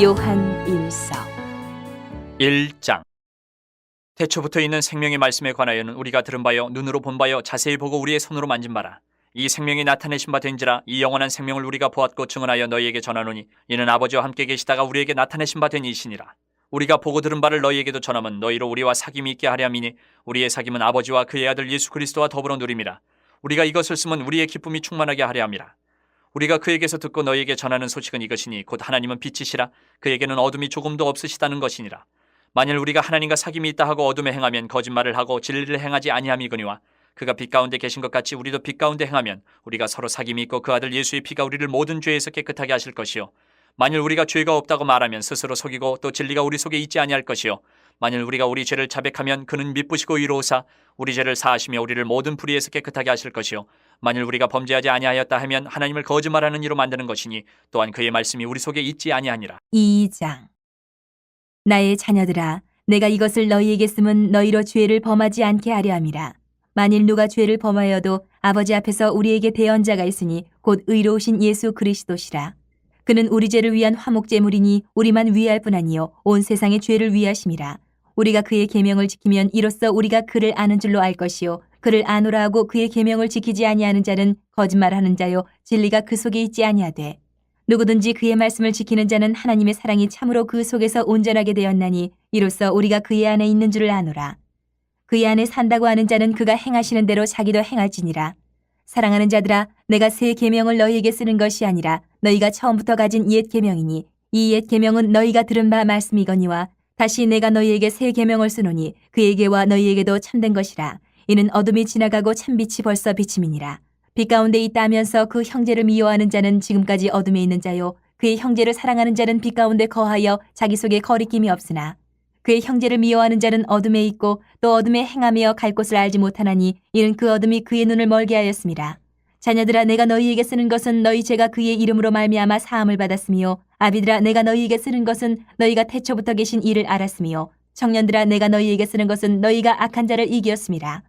요한 1서 1장. 태초부터 있는 생명의 말씀에 관하여는 우리가 들은 바요 눈으로 본 바요 자세히 보고 우리의 손으로 만진 바라. 이 생명이 나타내신 바 된지라. 이 영원한 생명을 우리가 보았고 증언하여 너희에게 전하노니 이는 아버지와 함께 계시다가 우리에게 나타내신 바 된 이시니라. 우리가 보고 들은 바를 너희에게도 전함은 너희로 우리와 사귐이 있게 하려 함이니 우리의 사귐은 아버지와 그의 아들 예수 그리스도와 더불어 누림이라. 우리가 이것을 쓰면 우리의 기쁨이 충만하게 하려 함이라. 우리가 그에게서 듣고 너희에게 전하는 소식은 이것이니 곧 하나님은 빛이시라. 그에게는 어둠이 조금도 없으시다는 것이니라. 만일 우리가 하나님과 사귐이 있다 하고 어둠에 행하면 거짓말을 하고 진리를 행하지 아니함이거니와 그가 빛 가운데 계신 것 같이 우리도 빛 가운데 행하면 우리가 서로 사귐이 있고 그 아들 예수의 피가 우리를 모든 죄에서 깨끗하게 하실 것이요 만일 우리가 죄가 없다고 말하면 스스로 속이고 또 진리가 우리 속에 있지 아니할 것이요 만일 우리가 우리 죄를 자백하면 그는 미쁘시고 의로우사 우리 죄를 사하시며 우리를 모든 불의에서 깨끗하게 하실 것이요 만일 우리가 범죄하지 아니하였다 하면 하나님을 거짓말하는 이로 만드는 것이니 또한 그의 말씀이 우리 속에 있지 아니하니라. 2장 나의 자녀들아, 내가 이것을 너희에게 쓰면 너희로 죄를 범하지 않게 하려 함이라. 만일 누가 죄를 범하여도 아버지 앞에서 우리에게 대언자가 있으니 곧 의로우신 예수 그리스도시라. 그는 우리 죄를 위한 화목제물이니 우리만 위할 뿐 아니요 온 세상의 죄를 위하심이라. 우리가 그의 계명을 지키면 이로써 우리가 그를 아는 줄로 알 것이요 그를 아노라 하고 그의 계명을 지키지 아니하는 자는 거짓말하는 자요 진리가 그 속에 있지 아니하되 누구든지 그의 말씀을 지키는 자는 하나님의 사랑이 참으로 그 속에서 온전하게 되었나니 이로써 우리가 그의 안에 있는 줄을 아노라. 그의 안에 산다고 하는 자는 그가 행하시는 대로 자기도 행할지니라. 사랑하는 자들아, 내가 새 계명을 너희에게 쓰는 것이 아니라 너희가 처음부터 가진 옛 계명이니 이 옛 계명은 너희가 들은 바 말씀이거니와 다시 내가 너희에게 새 계명을 쓰노니 그에게와 너희에게도 참된 것이라. 이는 어둠이 지나가고 참빛이 벌써 비침이니라. 빛 가운데 있다 하면서 그 형제를 미워하는 자는 지금까지 어둠에 있는 자요 그의 형제를 사랑하는 자는 빛 가운데 거하여 자기 속에 거리낌이 없으나 그의 형제를 미워하는 자는 어둠에 있고 또 어둠에 행하며 갈 곳을 알지 못하나니 이는 그 어둠이 그의 눈을 멀게 하였습니다. 자녀들아, 내가 너희에게 쓰는 것은 너희 죄가 그의 이름으로 말미암아 사함을 받았으며 아비들아, 내가 너희에게 쓰는 것은 너희가 태초부터 계신 이를 알았으며 청년들아, 내가 너희에게 쓰는 것은 너희가 악한 자를 이기었습니다.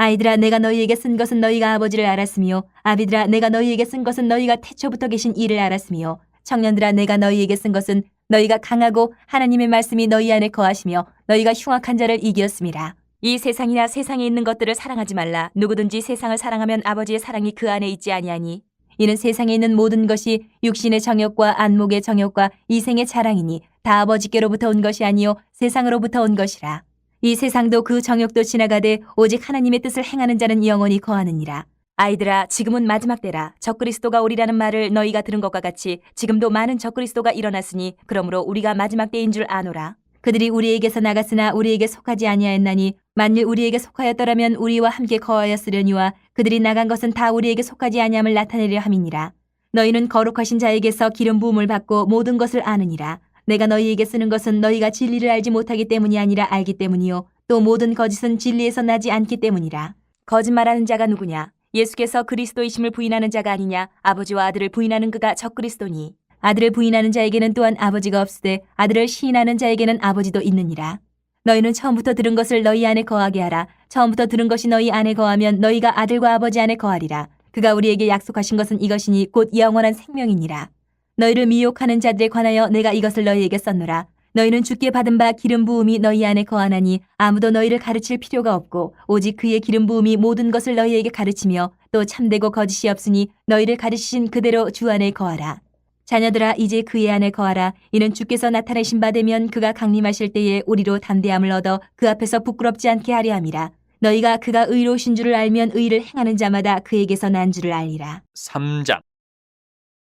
아이들아, 내가 너희에게 쓴 것은 너희가 아버지를 알았으며 아비들아, 내가 너희에게 쓴 것은 너희가 태초부터 계신 이를 알았으며 청년들아, 내가 너희에게 쓴 것은 너희가 강하고 하나님의 말씀이 너희 안에 거하시며 너희가 흉악한 자를 이기었습니다. 이 세상이나 세상에 있는 것들을 사랑하지 말라. 누구든지 세상을 사랑하면 아버지의 사랑이 그 안에 있지 아니하니 이는 세상에 있는 모든 것이 육신의 정욕과 안목의 정욕과 이생의 자랑이니 다 아버지께로부터 온 것이 아니요 세상으로부터 온 것이라. 이 세상도 그 정욕도 지나가되 오직 하나님의 뜻을 행하는 자는 영원히 거하느니라. 아이들아, 지금은 마지막 때라. 적그리스도가 오리라는 말을 너희가 들은 것과 같이 지금도 많은 적그리스도가 일어났으니 그러므로 우리가 마지막 때인 줄 아노라. 그들이 우리에게서 나갔으나 우리에게 속하지 아니하였나니 만일 우리에게 속하였더라면 우리와 함께 거하였으려니와 그들이 나간 것은 다 우리에게 속하지 아니함을 나타내려 함이니라. 너희는 거룩하신 자에게서 기름 부음을 받고 모든 것을 아느니라. 내가 너희에게 쓰는 것은 너희가 진리를 알지 못하기 때문이 아니라 알기 때문이요 또 모든 거짓은 진리에서 나지 않기 때문이라. 거짓말하는 자가 누구냐? 예수께서 그리스도이심을 부인하는 자가 아니냐? 아버지와 아들을 부인하는 그가 적그리스도니 아들을 부인하는 자에게는 또한 아버지가 없으되 아들을 시인하는 자에게는 아버지도 있느니라. 너희는 처음부터 들은 것을 너희 안에 거하게 하라. 처음부터 들은 것이 너희 안에 거하면 너희가 아들과 아버지 안에 거하리라. 그가 우리에게 약속하신 것은 이것이니 곧 영원한 생명이니라. 너희를 미혹하는 자들에 관하여 내가 이것을 너희에게 썼노라. 너희는 주께 받은 바 기름 부음이 너희 안에 거하나니 아무도 너희를 가르칠 필요가 없고 오직 그의 기름 부음이 모든 것을 너희에게 가르치며 또 참되고 거짓이 없으니 너희를 가르치신 그대로 주 안에 거하라. 자녀들아, 이제 그의 안에 거하라. 이는 주께서 나타내신 바 되면 그가 강림하실 때에 우리로 담대함을 얻어 그 앞에서 부끄럽지 않게 하려 함이라. 너희가 그가 의로우신 줄을 알면 의를 행하는 자마다 그에게서 난 줄을 알리라. 3장.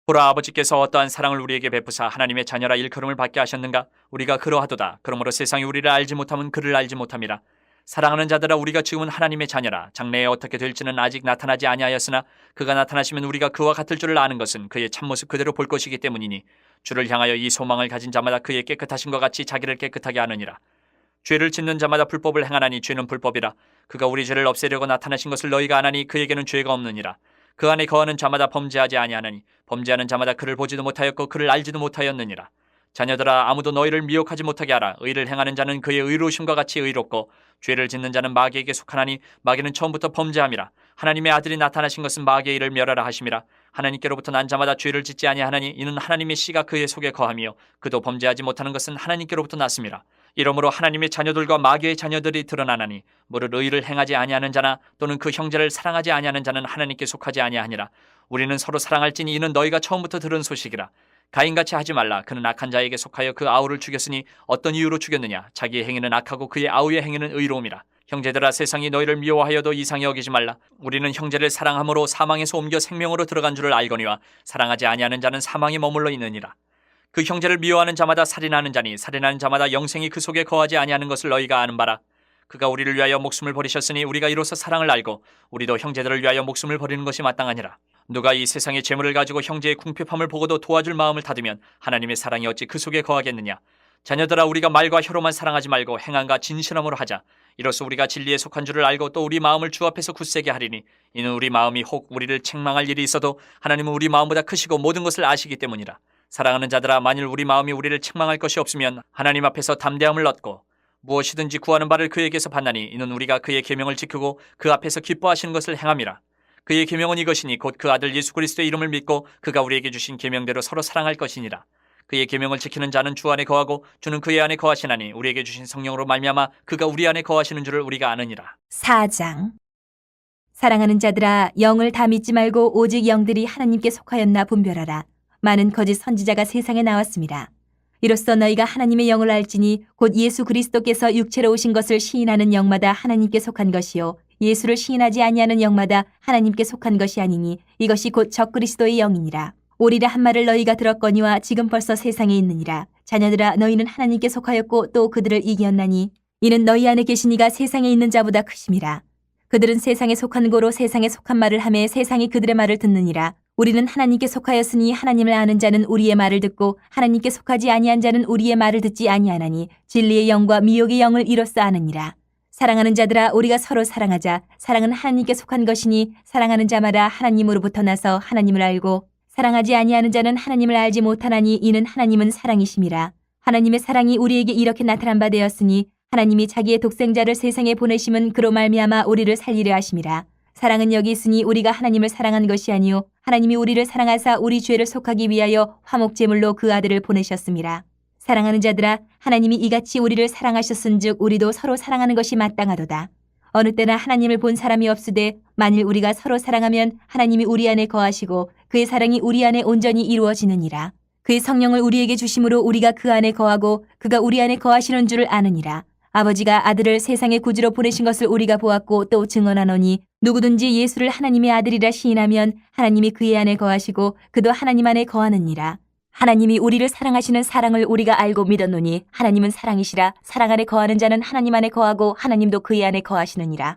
보라, 아버지께서 어떠한 사랑을 우리에게 베푸사 하나님의 자녀라 일컬음을 받게 하셨는가? 우리가 그러하도다. 그러므로 세상이 우리를 알지 못하면 그를 알지 못함이라. 사랑하는 자들아, 우리가 지금은 하나님의 자녀라. 장래에 어떻게 될지는 아직 나타나지 아니하였으나 그가 나타나시면 우리가 그와 같을 줄을 아는 것은 그의 참모습 그대로 볼 것이기 때문이니 주를 향하여 이 소망을 가진 자마다 그의 깨끗하심과 같이 자기를 깨끗하게 하느니라. 죄를 짓는 자마다 불법을 행하나니 죄는 불법이라. 그가 우리 죄를 없애려고 나타나신 것을 너희가 아나니 그에게는 죄가 없느니라. 그 안에 거하는 자마다 범죄하지 아니하느니 범죄하는 자마다 그를 보지도 못하였고 그를 알지도 못하였느니라. 자녀들아, 아무도 너희를 미혹하지 못하게 하라. 의를 행하는 자는 그의 의로우심과 같이 의롭고 죄를 짓는 자는 마귀에게 속하나니 마귀는 처음부터 범죄함이라. 하나님의 아들이 나타나신 것은 마귀의 일을 멸하라 하심이라. 하나님께로부터 난 자마다 죄를 짓지 아니하나니 이는 하나님의 씨가 그의 속에 거하며 그도 범죄하지 못하는 것은 하나님께로부터 났음이라. 이러므로 하나님의 자녀들과 마귀의 자녀들이 드러나나니 무릇 의를 행하지 아니하는 자나 또는 그 형제를 사랑하지 아니하는 자는 하나님께 속하지 아니하니라. 우리는 서로 사랑할지니 이는 너희가 처음부터 들은 소식이라. 가인같이 하지 말라. 그는 악한 자에게 속하여 그 아우를 죽였으니 어떤 이유로 죽였느냐? 자기의 행위는 악하고 그의 아우의 행위는 의로움이라. 형제들아, 세상이 너희를 미워하여도 이상히 여기지 말라. 우리는 형제를 사랑함으로 사망에서 옮겨 생명으로 들어간 줄을 알거니와 사랑하지 아니하는 자는 사망에 머물러 있느니라. 그 형제를 미워하는 자마다 살인하는 자니 살인하는 자마다 영생이 그 속에 거하지 아니하는 것을 너희가 아는 바라. 그가 우리를 위하여 목숨을 버리셨으니 우리가 이로써 사랑을 알고 우리도 형제들을 위하여 목숨을 버리는 것이 마땅하니라. 누가 이 세상의 재물을 가지고 형제의 궁핍함을 보고도 도와줄 마음을 닫으면 하나님의 사랑이 어찌 그 속에 거하겠느냐. 자녀들아, 우리가 말과 혀로만 사랑하지 말고 행함과 진실함으로 하자. 이로써 우리가 진리에 속한 줄을 알고 또 우리 마음을 주 앞에서 굳세게 하리니 이는 우리 마음이 혹 우리를 책망할 일이 있어도 하나님은 우리 마음보다 크시고 모든 것을 아시기 때문이라. 사랑하는 자들아, 만일 우리 마음이 우리를 책망할 것이 없으면 하나님 앞에서 담대함을 얻고 무엇이든지 구하는 바를 그에게서 받나니 이는 우리가 그의 계명을 지키고 그 앞에서 기뻐하시는 것을 행함이라. 그의 계명은 이것이니 곧 그 아들 예수 그리스도의 이름을 믿고 그가 우리에게 주신 계명대로 서로 사랑할 것이니라. 그의 계명을 지키는 자는 주 안에 거하고 주는 그의 안에 거하시나니 우리에게 주신 성령으로 말미암아 그가 우리 안에 거하시는 줄을 우리가 아느니라. 4장. 사랑하는 자들아, 영을 다 믿지 말고 오직 영들이 하나님께 속하였나 분별하라. 많은 거짓 선지자가 세상에 나왔습니다. 이로써 너희가 하나님의 영을 알지니 곧 예수 그리스도께서 육체로 오신 것을 시인하는 영마다 하나님께 속한 것이요 예수를 시인하지 아니하는 영마다 하나님께 속한 것이 아니니 이것이 곧 적그리스도의 영이니라. 오리라 한 말을 너희가 들었거니와 지금 벌써 세상에 있느니라. 자녀들아, 너희는 하나님께 속하였고 또 그들을 이겼나니 이는 너희 안에 계신 이가 세상에 있는 자보다 크심이라. 그들은 세상에 속한 고로 세상에 속한 말을 하매 세상이 그들의 말을 듣느니라. 우리는 하나님께 속하였으니 하나님을 아는 자는 우리의 말을 듣고 하나님께 속하지 아니한 자는 우리의 말을 듣지 아니하나니 진리의 영과 미혹의 영을 이로써 아느니라. 사랑하는 자들아, 우리가 서로 사랑하자. 사랑은 하나님께 속한 것이니 사랑하는 자마다 하나님으로부터 나서 하나님을 알고 사랑하지 아니하는 자는 하나님을 알지 못하나니 이는 하나님은 사랑이심이라. 하나님의 사랑이 우리에게 이렇게 나타난 바 되었으니 하나님이 자기의 독생자를 세상에 보내심은 그로 말미암아 우리를 살리려 하심이라. 사랑은 여기 있으니 우리가 하나님을 사랑한 것이 아니요 하나님이 우리를 사랑하사 우리 죄를 속하기 위하여 화목제물로 그 아들을 보내셨음이라. 사랑하는 자들아, 하나님이 이같이 우리를 사랑하셨은즉 우리도 서로 사랑하는 것이 마땅하도다. 어느 때나 하나님을 본 사람이 없으되 만일 우리가 서로 사랑하면 하나님이 우리 안에 거하시고 그의 사랑이 우리 안에 온전히 이루어지느니라. 그의 성령을 우리에게 주심으로 우리가 그 안에 거하고 그가 우리 안에 거하시는 줄을 아느니라. 아버지가 아들을 세상의 구주로 보내신 것을 우리가 보았고 또 증언하노니 누구든지 예수를 하나님의 아들이라 시인하면 하나님이 그의 안에 거하시고 그도 하나님 안에 거하느니라. 하나님이 우리를 사랑하시는 사랑을 우리가 알고 믿었노니 하나님은 사랑이시라. 사랑 안에 거하는 자는 하나님 안에 거하고 하나님도 그의 안에 거하시느니라.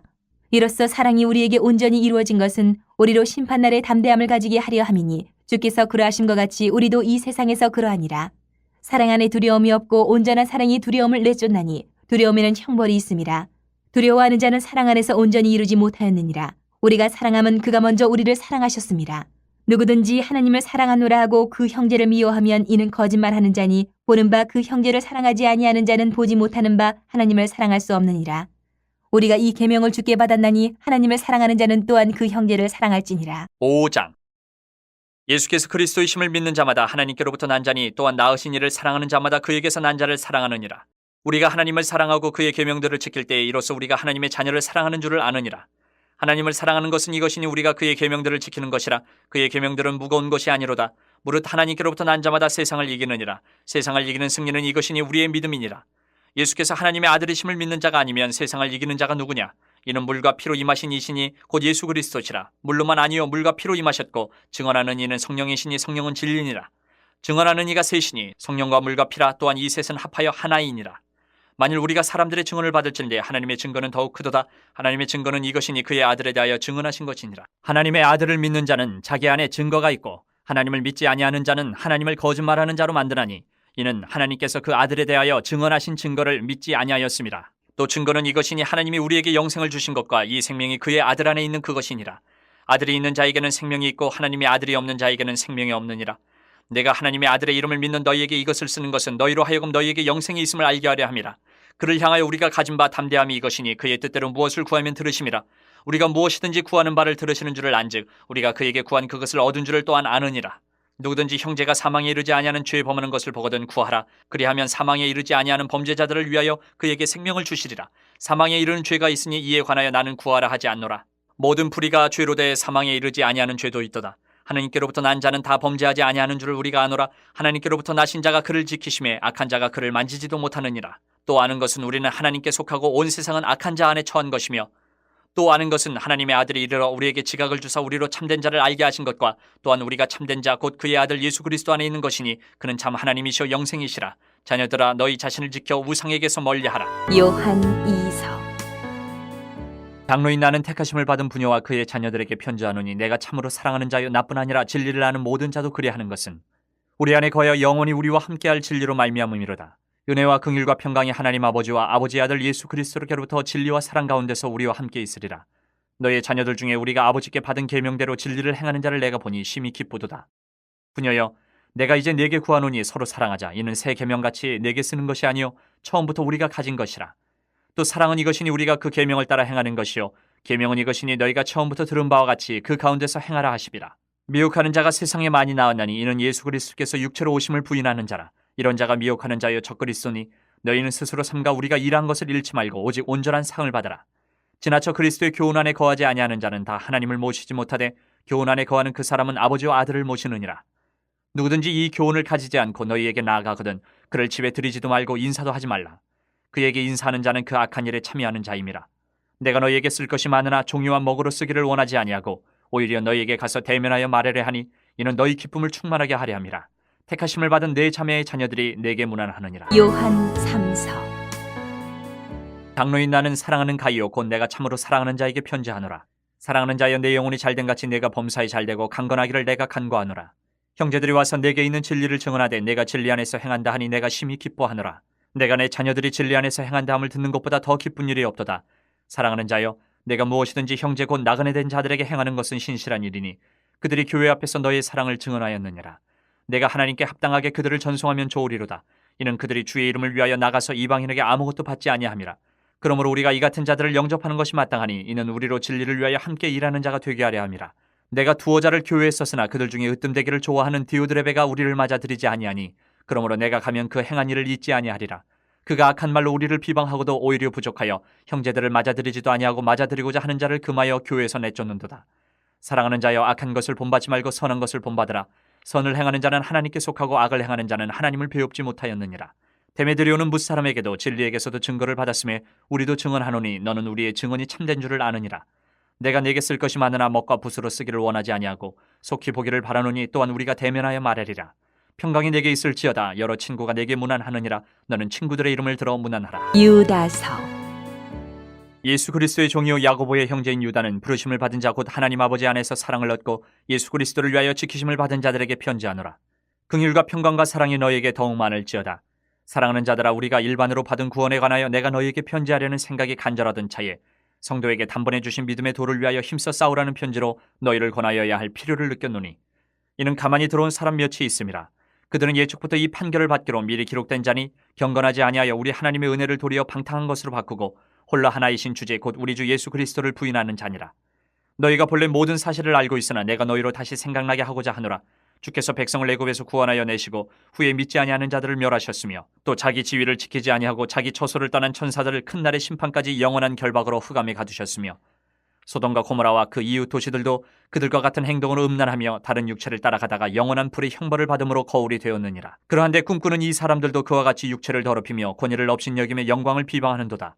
이로써 사랑이 우리에게 온전히 이루어진 것은 우리로 심판날에 담대함을 가지게 하려 함이니 주께서 그러하심과 같이 우리도 이 세상에서 그러하니라. 사랑 안에 두려움이 없고 온전한 사랑이 두려움을 내쫓나니 두려움에는 형벌이 있음이라. 두려워하는 자는 사랑 안에서 온전히 이루지 못하였느니라. 우리가 사랑함은 그가 먼저 우리를 사랑하셨음이라. 누구든지 하나님을 사랑하노라 하고 그 형제를 미워하면 이는 거짓말하는 자니 보는 바 그 형제를 사랑하지 아니하는 자는 보지 못하는 바 하나님을 사랑할 수 없느니라. 우리가 이 계명을 주께 받았나니 하나님을 사랑하는 자는 또한 그 형제를 사랑할지니라. 5장. 예수께서 그리스도이심을 믿는 자마다 하나님께로부터 난 자니 또한 낳으신 이를 사랑하는 자마다 그에게서 난 자를 사랑하느니라. 우리가 하나님을 사랑하고 그의 계명들을 지킬 때에 이로써 우리가 하나님의 자녀를 사랑하는 줄을 아느니라. 하나님을 사랑하는 것은 이것이니 우리가 그의 계명들을 지키는 것이라. 그의 계명들은 무거운 것이 아니로다. 무릇 하나님께로부터 난 자마다 세상을 이기느니라. 세상을 이기는 승리는 이것이니 우리의 믿음이니라. 예수께서 하나님의 아들이심을 믿는 자가 아니면 세상을 이기는 자가 누구냐? 이는 물과 피로 임하신 이시니 곧 예수 그리스도시라. 물로만 아니요 물과 피로 임하셨고 증언하는 이는 성령이시니 성령은 진리니라. 증언하는 이가 셋이니 성령과 물과 피라. 또한 이 셋은 합하여 하나이니라. 만일 우리가 사람들의 증언을 받을진대 하나님의 증거는 더욱 크도다. 하나님의 증거는 이것이니 그의 아들에 대하여 증언하신 것이니라. 하나님의 아들을 믿는 자는 자기 안에 증거가 있고 하나님을 믿지 아니하는 자는 하나님을 거짓말하는 자로 만드나니 이는 하나님께서 그 아들에 대하여 증언하신 증거를 믿지 아니하였습니다. 또 증거는 이것이니 하나님이 우리에게 영생을 주신 것과 이 생명이 그의 아들 안에 있는 그것이니라. 아들이 있는 자에게는 생명이 있고 하나님의 아들이 없는 자에게는 생명이 없느니라. 내가 하나님의 아들의 이름을 믿는 너희에게 이것을 쓰는 것은 너희로 하여금 너희에게 영생이 있음을 알게 하려 함이라. 그를 향하여 우리가 가진 바 담대함이 이것이니 그의 뜻대로 무엇을 구하면 들으심이라. 우리가 무엇이든지 구하는 바를 들으시는 줄을 안즉 우리가 그에게 구한 그것을 얻은 줄을 또한 아느니라. 누구든지 형제가 사망에 이르지 아니하는 죄 범하는 것을 보거든 구하라. 그리하면 사망에 이르지 아니하는 범죄자들을 위하여 그에게 생명을 주시리라. 사망에 이르는 죄가 있으니 이에 관하여 나는 구하라 하지 않노라. 모든 불의가 죄로 대해 사망에 이르지 아니하는 죄도 있도다. 하나님께로부터 난 자는 다 범죄하지 아니하는 줄을 우리가 아노라. 하나님께로부터 나신 자가 그를 지키심에 악한 자가 그를 만지지도 못하느니라. 또 아는 것은 우리는 하나님께 속하고 온 세상은 악한 자 안에 처한 것이며 또 아는 것은 하나님의 아들이 이르러 우리에게 지각을 주사 우리로 참된 자를 알게 하신 것과 또한 우리가 참된 자 곧 그의 아들 예수 그리스도 안에 있는 것이니 그는 참 하나님이시오 영생이시라. 자녀들아 너희 자신을 지켜 우상에게서 멀리하라. 요한 2서. 장로인 나는 택하심을 받은 부녀와 그의 자녀들에게 편지하노니 내가 참으로 사랑하는 자여 나뿐 아니라 진리를 아는 모든 자도 그리하는 것은 우리 안에 거하여 영원히 우리와 함께할 진리로 말미암음이로다. 은혜와 긍휼과 평강이 하나님 아버지와 아버지의 아들 예수 그리스도께로부터 진리와 사랑 가운데서 우리와 함께 있으리라. 너의 자녀들 중에 우리가 아버지께 받은 계명대로 진리를 행하는 자를 내가 보니 심히 기쁘도다. 부녀여 내가 이제 네게 구하노니 서로 사랑하자. 이는 새 계명같이 네게 쓰는 것이 아니요 처음부터 우리가 가진 것이라. 또 사랑은 이것이니 우리가 그 계명을 따라 행하는 것이요 계명은 이것이니 너희가 처음부터 들은 바와 같이 그 가운데서 행하라 하시비라. 미혹하는 자가 세상에 많이 나왔나니 이는 예수 그리스도께서 육체로 오심을 부인하는 자라. 이런 자가 미혹하는 자여 적그리스도니 너희는 스스로 삼가 우리가 일한 것을 잃지 말고 오직 온전한 상을 받아라. 지나쳐 그리스도의 교훈 안에 거하지 아니하는 자는 다 하나님을 모시지 못하되 교훈 안에 거하는 그 사람은 아버지와 아들을 모시느니라. 누구든지 이 교훈을 가지지 않고 너희에게 나아가거든 그를 집에 들이지도 말고 인사도 하지 말라. 그에게 인사하는 자는 그 악한 일에 참여하는 자임이라. 내가 너희에게 쓸 것이 많으나 종이와 먹으로 쓰기를 원하지 아니하고 오히려 너희에게 가서 대면하여 말하려 하니 이는 너희 기쁨을 충만하게 하려 함이라. 택하심을 받은 네 자매의 자녀들이 내게 문안하느니라. 요한 3서. 장로인 나는 사랑하는 가이요 곧 내가 참으로 사랑하는 자에게 편지하노라. 사랑하는 자여 내 영혼이 잘된 같이 내가 범사에 잘되고 강건하기를 내가 간구하노라. 형제들이 와서 내게 있는 진리를 증언하되 내가 진리 안에서 행한다 하니 내가 심히 기뻐하노라. 내가 내 자녀들이 진리 안에서 행한다 함을 듣는 것보다 더 기쁜 일이 없도다. 사랑하는 자여 내가 무엇이든지 형제 곧 나그네 된 자들에게 행하는 것은 신실한 일이니 그들이 교회 앞에서 너의 사랑을 증언하였느니라. 내가 하나님께 합당하게 그들을 전송하면 좋으리로다. 이는 그들이 주의 이름을 위하여 나가서 이방인에게 아무것도 받지 아니함이라. 그러므로 우리가 이 같은 자들을 영접하는 것이 마땅하니 이는 우리로 진리를 위하여 함께 일하는 자가 되게 하려 함이라. 내가 두어 자를 교회에 썼으나 그들 중에 으뜸되기를 좋아하는 디오드레베가 우리를 맞아들이지 아니하니 그러므로 내가 가면 그 행한 일을 잊지 아니하리라. 그가 악한 말로 우리를 비방하고도 오히려 부족하여 형제들을 맞아들이지도 아니하고 맞아들이고자 하는 자를 금하여 교회에서 내쫓는도다. 사랑하는 자여 악한 것을 본받지 말고 선한 것을 본받으라. 선을 행하는 자는 하나님께 속하고 악을 행하는 자는 하나님을 배웁지 못하였느니라. 데메드리오는 무사람에게도 진리에게서도 증거를 받았음에 우리도 증언하노니 너는 우리의 증언이 참된 줄을 아느니라. 내가 네게 쓸 것이 많으나 먹과 붓으로 쓰기를 원하지 아니하고 속히 보기를 바라노니 또한 우리가 대면하여 말하리라. 평강이 내게 있을지어다. 여러 친구가 내게 문안하느니라. 너는 친구들의 이름을 들어 문안하라. 유다서. 예수 그리스도의 종이요 야고보의 형제인 유다는 부르심을 받은 자 곧 하나님 아버지 안에서 사랑을 얻고 예수 그리스도를 위하여 지키심을 받은 자들에게 편지하노라. 긍휼과 평강과 사랑이 너희에게 더욱 많을지어다. 사랑하는 자들아 우리가 일반으로 받은 구원에 관하여 내가 너희에게 편지하려는 생각이 간절하던 차에 성도에게 단번에 주신 믿음의 도를 위하여 힘써 싸우라는 편지로 너희를 권하여야 할 필요를 느꼈노니 이는 가만히 들어온 사람 몇이 있음이라. 그들은 예측부터 이 판결을 받기로 미리 기록된 자니 경건하지 아니하여 우리 하나님의 은혜를 도리어 방탕한 것으로 바꾸고 홀로 하나이신 주제 곧 우리 주 예수 그리스도를 부인하는 자니라. 너희가 본래 모든 사실을 알고 있으나 내가 너희로 다시 생각나게 하고자 하노라. 주께서 백성을 애굽에서 구원하여 내시고 후에 믿지 아니하는 자들을 멸하셨으며 또 자기 지위를 지키지 아니하고 자기 처소를 떠난 천사들을 큰 날의 심판까지 영원한 결박으로 흑암에 가두셨으며 소돔과 고모라와 그 이웃 도시들도 그들과 같은 행동으로 음란하며 다른 육체를 따라가다가 영원한 불의 형벌을 받음으로 거울이 되었느니라. 그러한데 꿈꾸는 이 사람들도 그와 같이 육체를 더럽히며 권위를 업신여김에 영광을 비방하는도다.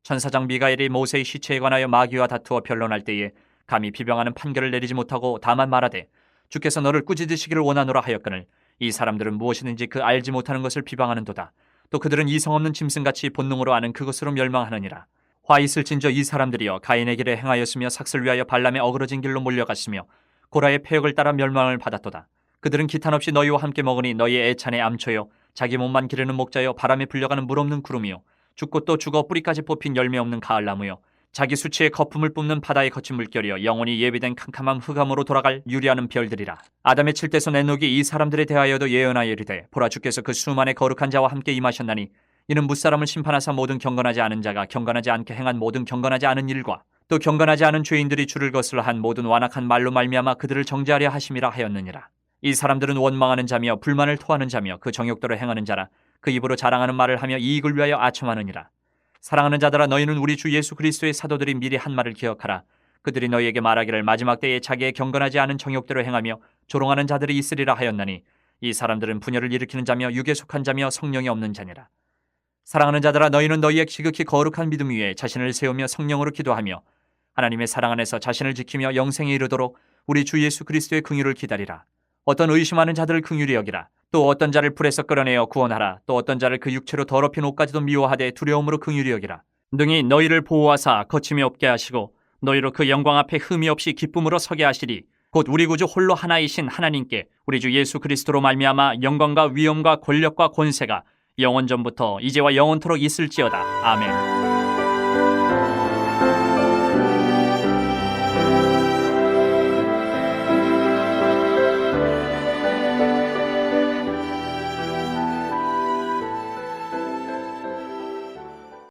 천사장 미가엘이 모세의 시체에 관하여 마귀와 다투어 변론할 때에 감히 비방하는 판결을 내리지 못하고 다만 말하되 주께서 너를 꾸짖으시기를 원하노라 하였거늘 이 사람들은 무엇이든지 그 알지 못하는 것을 비방하는도다. 또 그들은 이성 없는 짐승같이 본능으로 아는 그것으로 멸망하느니라. 화 있을진저 이 사람들이여 가인의 길에 행하였으며 삭슬 위하여 발람의 어그러진 길로 몰려갔으며 고라의 폐역을 따라 멸망을 받았도다. 그들은 기탄 없이 너희와 함께 먹으니 너희의 애찬의 암초요 자기 몸만 기르는 목자요 바람에 불려가는 물 없는 구름이요 죽고 또 죽어 뿌리까지 뽑힌 열매 없는 가을나무요 자기 수치의 거품을 뿜는 바다의 거친 물결이여 영원히 예비된 캄캄한 흑암으로 돌아갈 유리하는 별들이라. 아담의 칠대손 에녹이 이 사람들에 대하여도 예언하여 이르되 보라 주께서 그 수만의 거룩한 자와 함께 임하셨나니 이는 무사람을 심판하사 모든 경건하지 않은 자가 경건하지 않게 행한 모든 경건하지 않은 일과 또 경건하지 않은 죄인들이 주를 거슬러 한 모든 완악한 말로 말미암아 그들을 정죄하려 하심이라 하였느니라. 이 사람들은 원망하는 자며 불만을 토하는 자며 그 정욕대로 행하는 자라. 그 입으로 자랑하는 말을 하며 이익을 위하여 아첨하느니라. 사랑하는 자들아, 너희는 우리 주 예수 그리스도의 사도들이 미리 한 말을 기억하라. 그들이 너희에게 말하기를 마지막 때에 자기의 경건하지 않은 정욕대로 행하며 조롱하는 자들이 있으리라 하였나니 이 사람들은 분열을 일으키는 자며 육에 속한 자며 성령이 없는 자니라. 사랑하는 자들아, 너희는 너희의 지극히 거룩한 믿음 위에 자신을 세우며 성령으로 기도하며 하나님의 사랑 안에서 자신을 지키며 영생에 이르도록 우리 주 예수 그리스도의 긍휼을 기다리라. 어떤 의심하는 자들을 긍휼히 여기라. 또 어떤 자를 불에서 끌어내어 구원하라. 또 어떤 자를 그 육체로 더럽힌 옷까지도 미워하되 두려움으로 긍휼히 여기라. 능히 너희를 보호하사 거침이 없게 하시고 너희로 그 영광 앞에 흠이 없이 기쁨으로 서게 하시리. 곧 우리 구주 홀로 하나이신 하나님께 우리 주 예수 그리스도로 말미암아 영광과 위엄과 권력과 권세가 영원전부터 이제와 영원토록 있을지어다. 아멘.